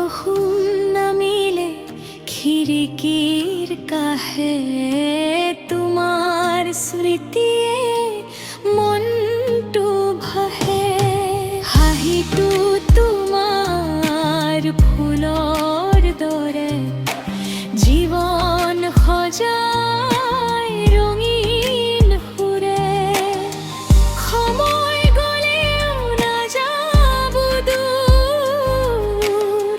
বৰষুণ নামিলে খিৰিকীৰ কাষে তোমাৰ স্মৃতিয়ে মনটো ভাহে। হাঁহিটো তোমাৰ ফুলৰ দৰে জীৱন সজাই ৰঙীন সুৰে। সময় গলেও নাযাব দূৰ,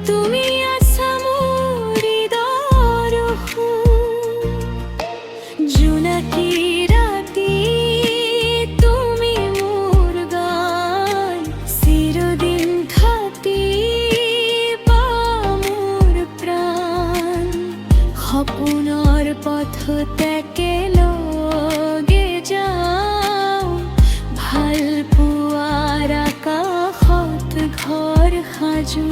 তুমি আছা মোৰ হৃদয়ৰ সুৰ। জোনাকী ৰাতি তুমি মোৰ গান, চিৰদিন থাকিবা মোৰ প্ৰাণ। সপোনৰ পথত একেলগে যাওঁ, ভাল পোৱাৰ আকাশত ঘৰ সাজো।